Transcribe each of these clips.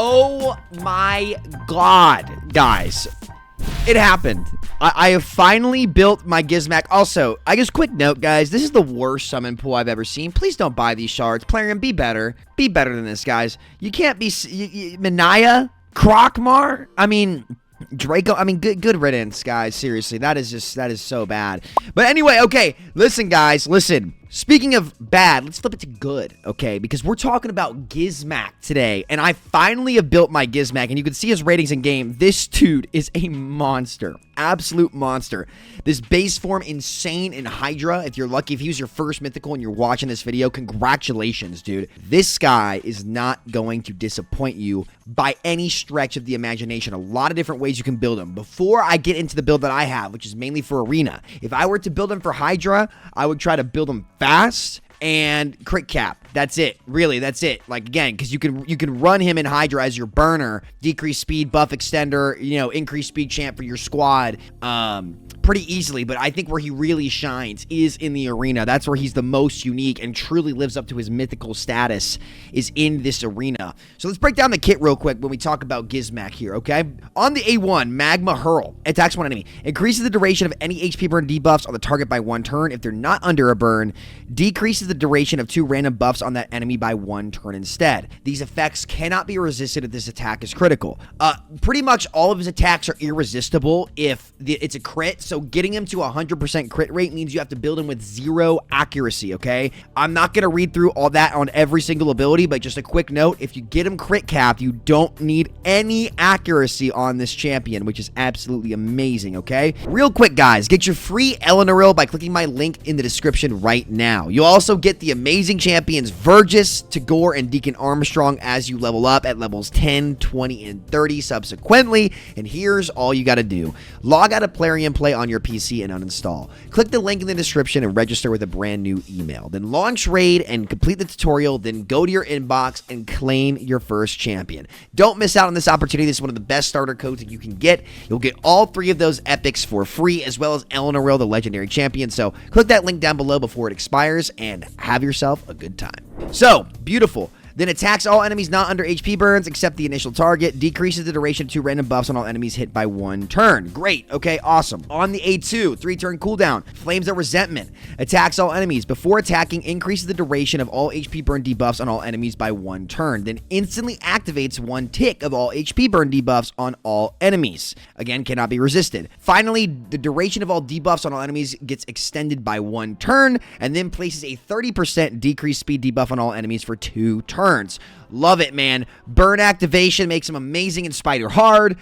Oh my god, guys. It happened. I have finally built my Gizmak. Also, I guess quick note, guys. This is the worst summon pool I've ever seen. Please don't buy these shards. Plarium, be better. Be better than this, guys. You can't be... Manaya? Krokmar? I mean... Draco, I mean, good riddance, guys. Seriously, that is so bad. But anyway, okay, listen, guys, listen. Speaking of bad, let's flip it to good, okay? Because we're talking about Gizmak today, and I finally have built my Gizmak, and you can see his ratings in game. This dude is a monster, absolute monster. This base form, insane in Hydra. If you're lucky, if he was your first mythical and you're watching this video, congratulations, dude. This guy is not going to disappoint you by any stretch of the imagination. A lot of different ways you can build him. Before I get into the build that I have, which is mainly for Arena, if I were to build him for Hydra, I would try to build him fast and crit cap. That's it. Really, that's it. Like, again, because you can run him in Hydra as your burner, decrease speed, buff extender, you know, increase speed champ for your squad, pretty easily. But I think where he really shines is in the Arena. That's where he's the most unique and truly lives up to his mythical status, is in this Arena. So let's break down the kit real quick when we talk about Gizmak here, okay? On the A1, Magma Hurl attacks one enemy, increases the duration of any HP burn debuffs on the target by 1 turn. If they're not under a burn, decreases the duration of 2 random buffs on that enemy by 1 turn instead. These effects cannot be resisted if this attack is critical. Pretty much all of his attacks are irresistible if it's a crit, so getting him to 100% crit rate means you have to build him with 0 accuracy, okay? I'm not going to read through all that on every single ability, but just a quick note, if you get him crit capped, you don't need any accuracy on this champion, which is absolutely amazing, okay? Real quick, guys, get your free Elenaril by clicking my link in the description right now. You'll also get the amazing champions Vergis, Tagoar, and Deacon Armstrong as you level up at levels 10, 20, and 30 subsequently. And here's all you got to do. Log out of Plarium Play on your PC and uninstall. Click the link in the description and register with a brand new email. Then launch Raid and complete the tutorial. Then go to your inbox and claim your first champion. Don't miss out on this opportunity. This is one of the best starter codes that you can get. You'll get all 3 of those epics for free, as well as Elenaril, the legendary champion. So click that link down below before it expires and have yourself a good time. So, beautiful. Then attacks all enemies not under HP burns except the initial target. Decreases the duration of 2 random buffs on all enemies hit by 1 turn. Great. Okay, awesome. On the A2, 3-turn cooldown. Flames of Resentment. Attacks all enemies. Before attacking, increases the duration of all HP burn debuffs on all enemies by 1 turn. Then instantly activates 1 tick of all HP burn debuffs on all enemies. Again, cannot be resisted. Finally, the duration of all debuffs on all enemies gets extended by 1 turn, and then places a 30% decreased speed debuff on all enemies for 2 turns. Love it, man. Burn activation makes him amazing in Spider Hard.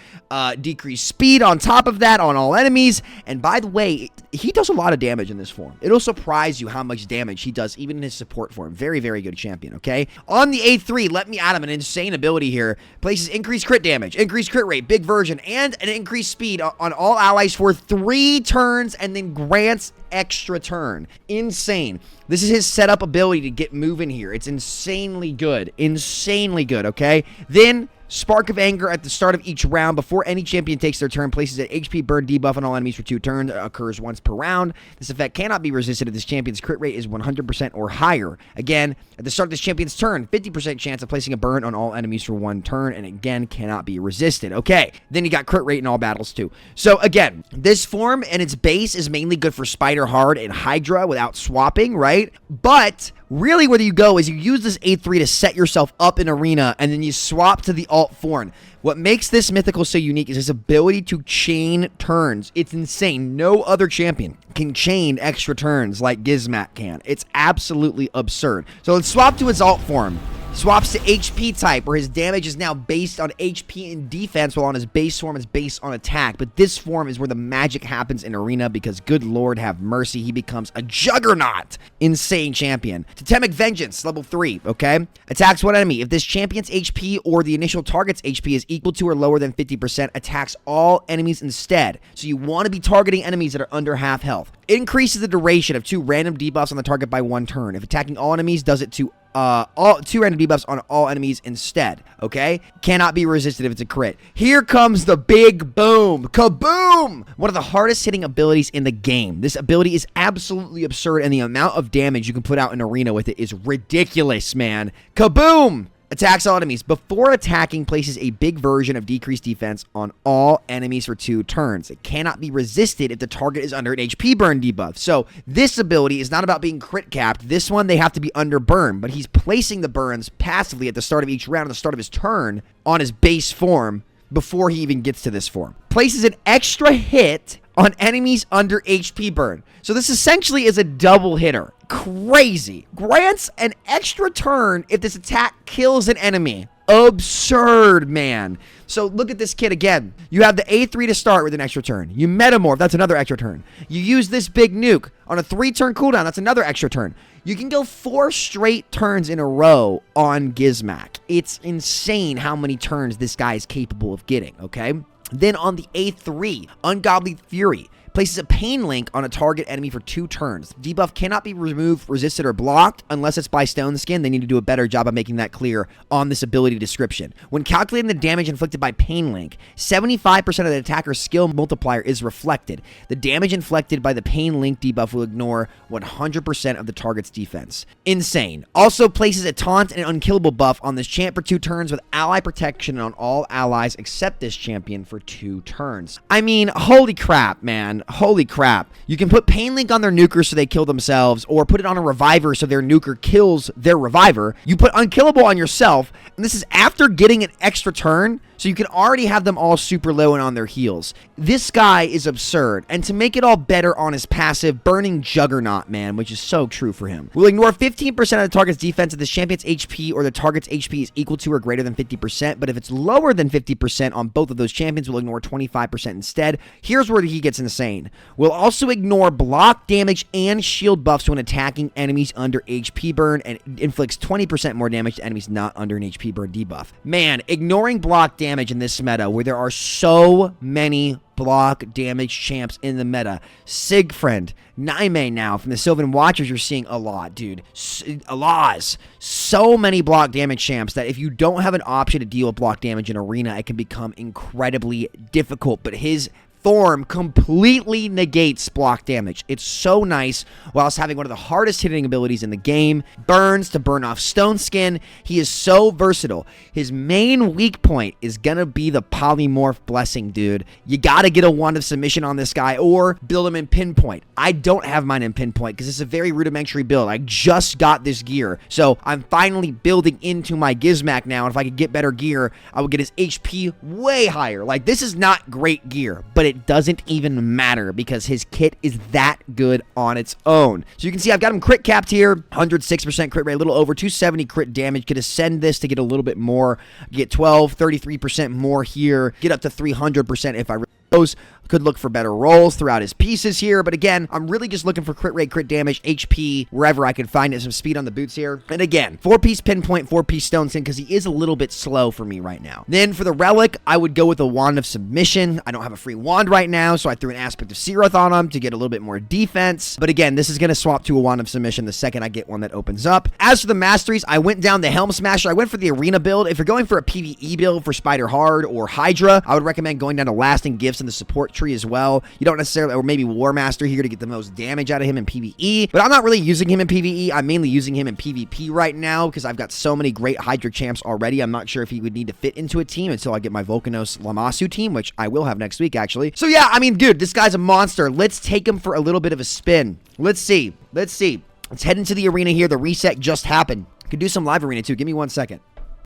Decreased speed on top of that on all enemies. And by the way, he does a lot of damage in this form. It'll surprise you how much damage he does even in his support form. Very, very good champion, okay? On the A3, let me add him an insane ability here. Places increased crit damage, increased crit rate, big version, and an increased speed on all allies for 3 turns, and then grants extra turn. Insane. This is his setup ability to get moving here. It's insanely good. Insanely good, okay? Then Spark of Anger at the start of each round before any champion takes their turn, places an HP burn debuff on all enemies for 2 turns. It occurs once per round. This effect cannot be resisted if this champion's crit rate is 100% or higher. Again, at the start of this champion's turn, 50% chance of placing a burn on all enemies for 1 turn, and again, cannot be resisted. Okay, then you got crit rate in all battles too. So again, this form and its base is mainly good for Spider Hard and Hydra without swapping, right? But really, where you go is you use this A3 to set yourself up in Arena, and then you swap to the alt form. What makes this mythical so unique is his ability to chain turns. It's insane. No other champion can chain extra turns like Gizmak can. It's absolutely absurd. So let's swap to his alt form. Swaps to HP type, where his damage is now based on HP and defense, while on his base form is based on attack. But this form is where the magic happens in Arena, because good lord have mercy, he becomes a juggernaut. Insane champion. Totemic Vengeance, level 3, okay? Attacks one enemy. If this champion's HP or the initial target's HP is equal to or lower than 50%, attacks all enemies instead. So you want to be targeting enemies that are under half health. It increases the duration of 2 random debuffs on the target by 1 turn. If attacking all enemies, does it to all 2 random debuffs on all enemies instead, okay? Cannot be resisted if it's a crit. Here comes the big boom. Kaboom! One of the hardest hitting abilities in the game. This ability is absolutely absurd, and the amount of damage you can put out in Arena with it is ridiculous, man. Kaboom! Attacks all enemies. Before attacking, places a big version of decreased defense on all enemies for 2 turns. It cannot be resisted if the target is under an HP burn debuff. So this ability is not about being crit capped. This one, they have to be under burn, but he's placing the burns passively at the start of each round, at the start of his turn, on his base form before he even gets to this form. Places an extra hit on enemies under HP burn. So this essentially is a double hitter. Crazy. Grants an extra turn if this attack kills an enemy. Absurd, man. So look at this kid again. You have the A3 to start with an extra turn. You metamorph, that's another extra turn. You use this big nuke on a 3-turn cooldown, that's another extra turn. You can go 4 straight turns in a row on Gizmak. It's insane how many turns this guy is capable of getting, okay? Then on the A3, Ungodly Fury places a pain link on a target enemy for 2 turns. Debuff cannot be removed, resisted, or blocked unless it's by Stone Skin. They need to do a better job of making that clear on this ability description. When calculating the damage inflicted by pain link, 75% of the attacker's skill multiplier is reflected. The damage inflicted by the pain link debuff will ignore 100% of the target's defense. Insane. Also places a taunt and unkillable buff on this champ for 2 turns with ally protection on all allies except this champion for 2 turns. I mean, holy crap, man. Holy crap. You can put pain link on their nuker so they kill themselves, or put it on a reviver so their nuker kills their reviver. You put unkillable on yourself, and this is after getting an extra turn, so you can already have them all super low and on their heals. This guy is absurd, and to make it all better on his passive, Burning Juggernaut, man, which is so true for him. Will ignore 15% of the target's defense if the champion's HP or the target's HP is equal to or greater than 50%, but if it's lower than 50% on both of those champions, will ignore 25% instead. Here's where he gets insane. Will also ignore block damage and shield buffs when attacking enemies under HP burn, and inflicts 20% more damage to enemies not under an HP burn debuff. Man, ignoring block damage in this meta, where there are so many block damage champs in the meta. Sigfriend, Naime now from the Sylvan Watchers, you're seeing a lot, dude. Alaz. So many block damage champs that if you don't have an option to deal with block damage in Arena, it can become incredibly difficult. But his form completely negates block damage. It's so nice, whilst having one of the hardest hitting abilities in the game. Burns to burn off Stone Skin. He is so versatile. His main weak point is gonna be the Polymorph Blessing, dude. You gotta get a Wand of Submission on this guy, or build him in Pinpoint. I don't have mine in Pinpoint because it's a very rudimentary build. I just got this gear, so I'm finally building into my Gizmak now, and if I could get better gear, I would get his HP way higher. Like, this is not great gear, but it doesn't even matter because his kit is that good on its own. So you can see I've got him crit capped here, 106% crit rate, a little over 270 crit damage. Could ascend this to get a little bit more, get 33% more here, get up to 300% if I those. Could look for better rolls throughout his pieces here, but again, I'm really just looking for crit rate, crit damage, HP, wherever I can find it, some speed on the boots here. And again, 4-piece Pinpoint, 4-piece Stone Skin, because he is a little bit slow for me right now. Then for the Relic, I would go with a Wand of Submission. I don't have a free wand right now, so I threw an Aspect of Searoth on him to get a little bit more defense. But again, this is going to swap to a Wand of Submission the second I get one that opens up. As for the masteries, I went down the Helm Smasher. I went for the Arena build. If you're going for a PVE build for Spider Hard or Hydra, I would recommend going down to Lasting Gifts in the support tree as well. You don't necessarily, or maybe War Master here to get the most damage out of him in PvE, but I'm not really using him in PvE. I'm mainly using him in PvP right now because I've got so many great Hydra champs already. I'm not sure if he would need to fit into a team until I get my Volcanos Lamasu team, which I will have next week, actually. So yeah, I mean, dude, this guy's a monster. Let's take him for a little bit of a spin. Let's see. Let's head into the arena here. The reset just happened. Could do some live arena too. Give me 1 second.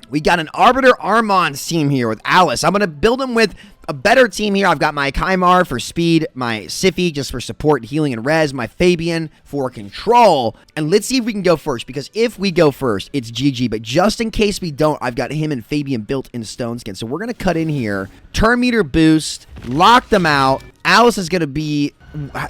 We got an Arbiter Armand's team here with Alice. I'm going to build him with a better team here. I've got my Kymar for speed, my Siffy just for support, healing, and res, my Fabian for control. And let's see if we can go first, because if we go first, it's GG. But just in case we don't, I've got him and Fabian built in Stone Skin. So we're going to cut in here, turn meter boost, lock them out. Alice is going to be...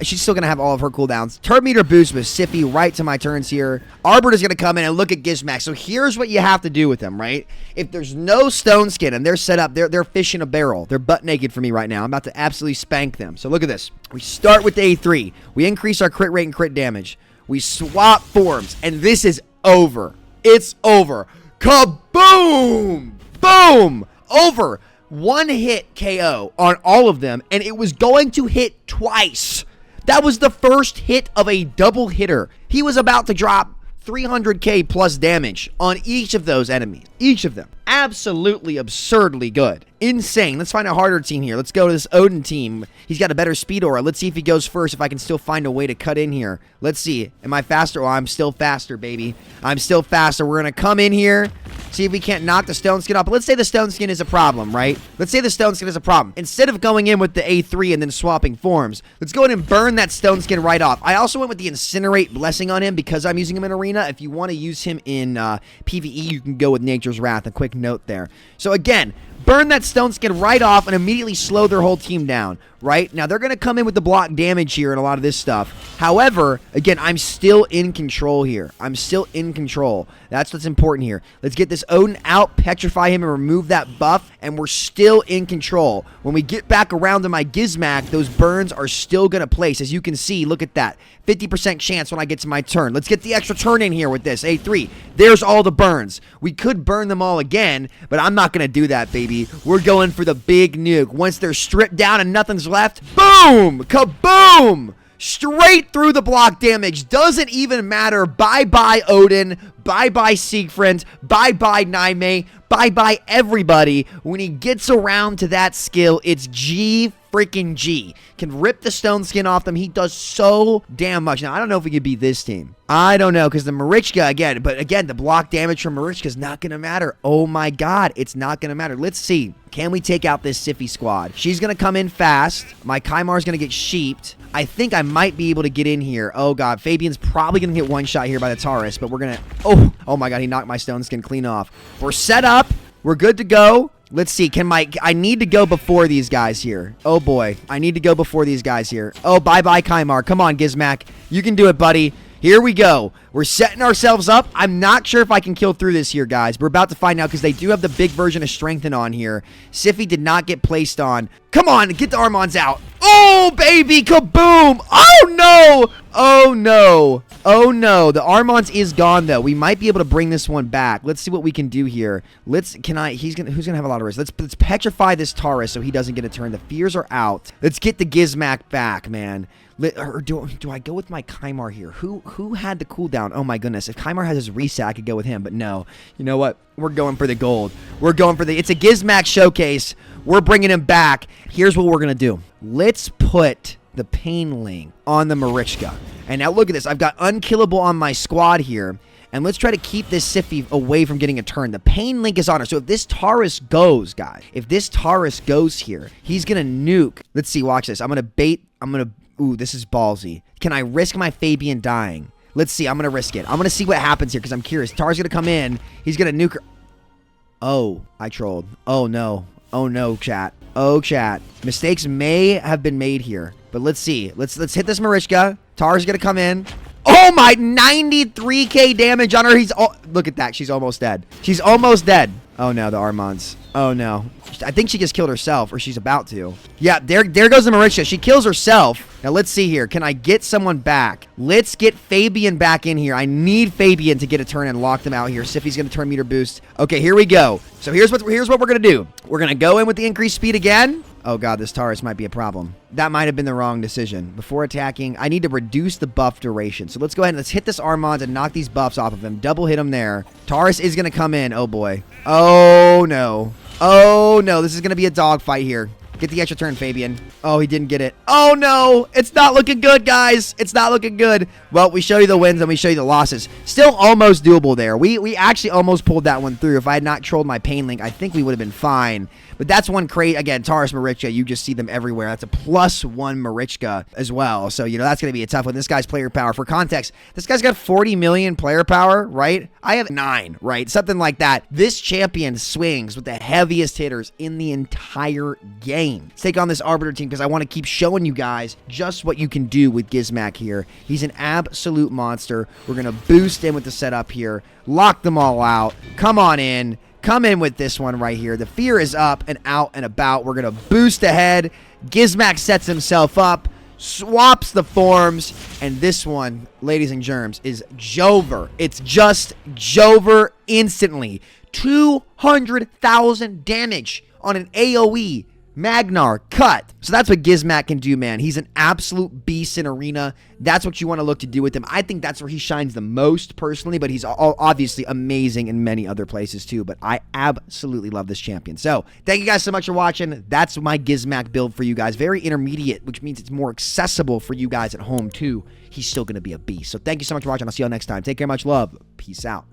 she's still going to have all of her cooldowns. Turn meter boost with Siffy right to my turns here. Arbiter is going to come in and look at Gizmak. So here's what you have to do with them, right? If there's no Stone Skin and they're set up, they're fish in a barrel. They're butt naked for me right now. I'm about to absolutely spank them. So look at this. We start with the A3. We increase our crit rate and crit damage. We swap forms, and this is over. It's over. Kaboom! Boom! Over. One hit KO on all of them, and it was going to hit twice. That was the first hit of a double hitter. He was about to drop 300k plus damage on each of those enemies. Each of them. Absolutely absurdly good. Insane. Let's find a harder team here. Let's go to this Odin team. He's got a better speed aura. Let's see if he goes first, if I can still find a way to cut in here. Let's see. Am I faster? Oh, I'm still faster, baby. I'm still faster. We're going to come in here, see if we can't knock the stone skin off. But let's say the stone skin is a problem, right? Let's say the stone skin is a problem. Instead of going in with the A3 and then swapping forms, let's go ahead and burn that stone skin right off. I also went with the Incinerate Blessing on him because I'm using him in Arena. If you want to use him in PVE, you can go with Nature's Wrath. A quick note there. So again, burn that stone skin right off and immediately slow their whole team down, right? Now, they're going to come in with the block damage here and a lot of this stuff. However, again, I'm still in control here. I'm still in control. That's what's important here. Let's get this Odin out, petrify him, and remove that buff, and we're still in control. When we get back around to my Gizmak, those burns are still going to place. As you can see, look at that. 50% chance when I get to my turn. Let's get the extra turn in here with this. A3. There's all the burns. We could burn them all again, but I'm not going to do that, baby. We're going for the big nuke. Once they're stripped down and nothing's left, boom! Kaboom! Straight through the block damage. Doesn't even matter. Bye-bye, Odin. Bye-bye, Siegfried. Bye-bye, Naime. Bye-bye, everybody. When he gets around to that skill, it's G freaking G. Can rip the stone skin off them. He does so damn much. Now, I don't know if we could beat this team. I don't know, because the Marichka, again, the block damage from Marichka is not going to matter. Oh, my God. It's not going to matter. Let's see. Can we take out this Siphi squad? She's going to come in fast. My Kaimar's going to get sheeped. I think I might be able to get in here. Oh, God. Fabian's probably going to get one shot here by the Taurus, but we're going to... Oh, my God. He knocked my stone skin clean off. We're set up. We're good to go. Let's see. I need to go before these guys here. Oh, boy. I need to go before these guys here. Oh, bye-bye, Kaimar. Come on, Gizmak. You can do it, buddy. Here we go. We're setting ourselves up. I'm not sure if I can kill through this here, guys. We're about to find out because they do have the big version of Strengthen on here. Siphi did not get placed on. Come on, get the Armons out. Oh, baby, kaboom. Oh, no. Oh, no. Oh, no. The Armons is gone, though. We might be able to bring this one back. Let's see what we can do here. Who's going to have a lot of risk? Let's petrify this Taurus so he doesn't get a turn. The fears are out. Let's get the Gizmak back, man. Or do I go with my Kaimar here? Who had the cooldown? Oh my goodness. If Kaimar has his reset, I could go with him. But no. You know what? We're going for the gold. We're going for it's a Gizmak showcase. We're bringing him back. Here's what we're going to do. Let's put the Pain Link on the Marichka. And now look at this. I've got Unkillable on my squad here. And let's try to keep this Siphi away from getting a turn. The Pain Link is on her. So if this Taurus goes, guys, if this Taurus goes here, he's going to nuke. Let's see. Watch this. I'm going to bait. Ooh, this is ballsy. Can I risk my Fabian dying? Let's see. I'm going to risk it. I'm going to see what happens here because I'm curious. Tar's going to come in. He's going to nuke her. Oh, I trolled. Oh, no. Oh, no, chat. Oh, chat. Mistakes may have been made here. But let's see. Let's hit this Marichka. Tar's going to come in. Oh, my 93k damage on her. Look at that. She's almost dead. She's almost dead. Oh, no, the Armons. Oh, no. I think she just killed herself, or she's about to. Yeah, there goes the Marichka. She kills herself. Now, let's see here. Can I get someone back? Let's get Fabian back in here. I need Fabian to get a turn and lock them out here. Siphi's going to turn meter boost. Okay, here we go. So here's what we're going to do. We're going to go in with the increased speed again. Oh, God, this Taurus might be a problem. That might have been the wrong decision. Before attacking, I need to reduce the buff duration. So let's go ahead and let's hit this Armand and knock these buffs off of him. Double hit him there. Taurus is going to come in. Oh, boy. Oh, no. Oh, no. This is going to be a dogfight here. Get the extra turn, Fabian. Oh, he didn't get it. Oh, no. It's not looking good, guys. It's not looking good. Well, we show you the wins and we show you the losses. Still almost doable there. We actually almost pulled that one through. If I had not trolled my Pain Link, I think we would have been fine. But that's one crate. Again, Taurus Marichka, you just see them everywhere. That's a +1 Marichka as well. So, that's going to be a tough one. This guy's player power. For context, this guy's got 40 million player power, right? I have 9, right? Something like that. This champion swings with the heaviest hitters in the entire game. Let's take on this Arbiter team because I want to keep showing you guys just what you can do with Gizmak here. He's an absolute monster. We're going to boost in with the setup here. Lock them all out. Come on in. Come in with this one right here. The fear is up and out and about. We're going to boost ahead. Gizmak sets himself up, swaps the forms, and this one, ladies and germs, is Jover. It's just Jover instantly. 200,000 damage on an AoE. Magnar, cut. So that's what Gizmak can do, man. He's an absolute beast in Arena. That's what you want to look to do with him. I think that's where he shines the most personally, but he's obviously amazing in many other places too. But I absolutely love this champion. So thank you guys so much for watching. That's my Gizmak build for you guys. Very intermediate, which means it's more accessible for you guys at home too. He's still going to be a beast. So thank you so much for watching. I'll see y'all next time. Take care, much love. Peace out.